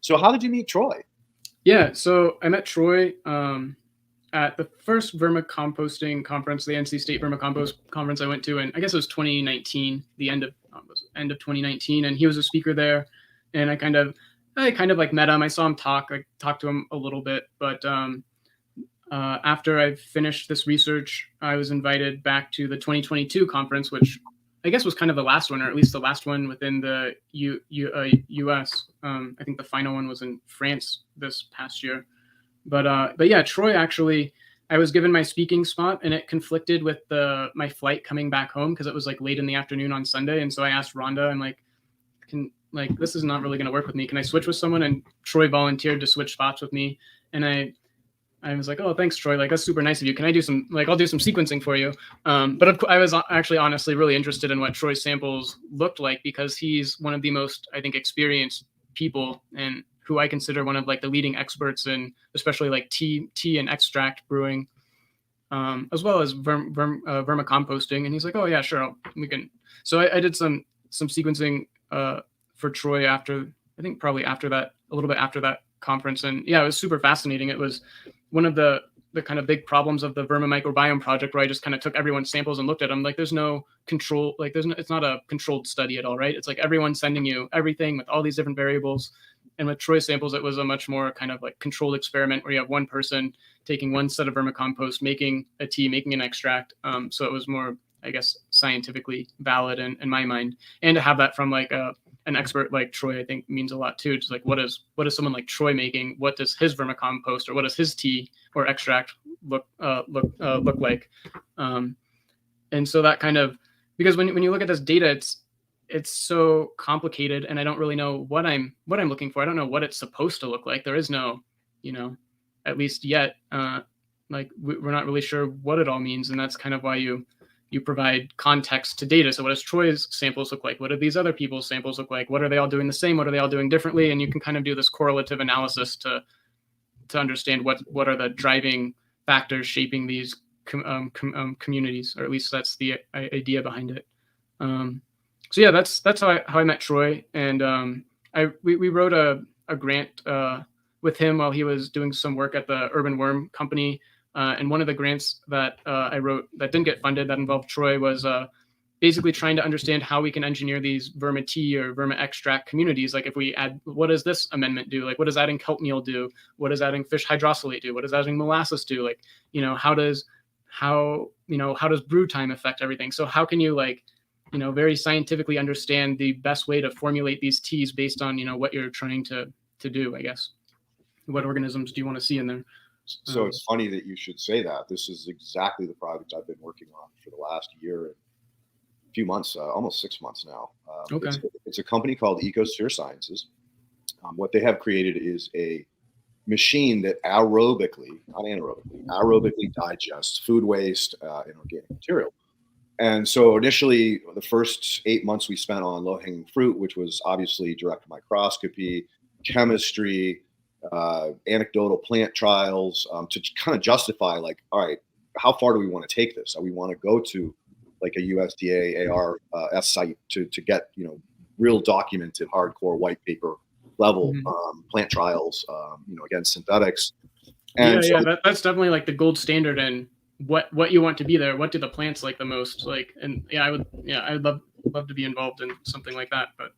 So how did you meet Troy? Yeah, so I met Troy at the first vermicomposting conference, the NC State Vermicompost conference I went to, and I guess it was 2019, the end of 2019, and he was a speaker there, and I kind of like met him. I saw him talk, I talked to him a little bit, but after I finished this research, I was invited back to the 2022 conference, which I guess was kind of the last one, or at least the last one within the U.S. I think the final one was in France this past year. But yeah, Troy actually, I was given my speaking spot, and it conflicted with my flight coming back home because it was like late in the afternoon on Sunday, and so I asked Rhonda, I'm like, this is not really going to work with me. Can I switch with someone? And Troy volunteered to switch spots with me, and I was like, oh, thanks, Troy. Like, that's super nice of you. Can I do I'll do some sequencing for you. But I was actually honestly really interested in what Troy's samples looked like because he's one of the most, I think, experienced people and who I consider one of like the leading experts in especially like tea and extract brewing, as well as vermicomposting. And he's like, oh yeah, sure. We can. So I did some sequencing for Troy after, I think probably after that, a little bit after that conference. And yeah, it was super fascinating. It was one of the kind of big problems of the Vermimicrobiome project, where I just kind of took everyone's samples and looked at them. Like there's no control, it's not a controlled study at all, right? It's like everyone's sending you everything with all these different variables. And with Troy's samples, it was a much more kind of like controlled experiment where you have one person taking one set of vermicompost, making a tea, making an extract. So it was more, I guess, scientifically valid in my mind. And to have that from like an expert like Troy, I think means a lot too. Just like what is someone like Troy making? What does his vermicompost or what does his tea or extract look like? And so that kind of, because when you look at this data, it's so complicated, and I don't really know what I'm looking for. I don't know what it's supposed to look like. There is no, at least yet, we're not really sure what it all means, and that's kind of why you provide context to data. So what does Troy's samples look like? What do these other people's samples look like? What are they all doing the same? What are they all doing differently? And you can kind of do this correlative analysis to understand what are the driving factors shaping these communities, or at least that's the idea behind it. So yeah, that's how I met Troy, and we wrote a grant with him while he was doing some work at the Urban Worm Company. And one of the grants that I wrote that didn't get funded that involved Troy was basically trying to understand how we can engineer these vermi tea or vermi extract communities. Like if we add, what does this amendment do? Like what does adding kelp meal do? What does adding fish hydrosylate do? What does adding molasses do? Like, how does brew time affect everything? So how can you very scientifically understand the best way to formulate these teas based on, what you're trying to do, I guess. What organisms do you want to see in there? So it's funny that you should say that. This is exactly the project I've been working on for the last year and a few months, almost 6 months now. Okay. It's a company called Ecosphere Sciences. What they have created is a machine that aerobically, not anaerobically, aerobically digests food waste and organic material. And so initially, the first 8 months we spent on low-hanging fruit, which was obviously direct microscopy, chemistry, anecdotal plant trials, to kind of justify all right, how far do we want to take this? We want to go to like a USDA ARS site to get, real documented hardcore white paper level plant trials, against synthetics. And that's definitely like the gold standard and what you want to be there. What do the plants like the most? I'd love to be involved in something like that, but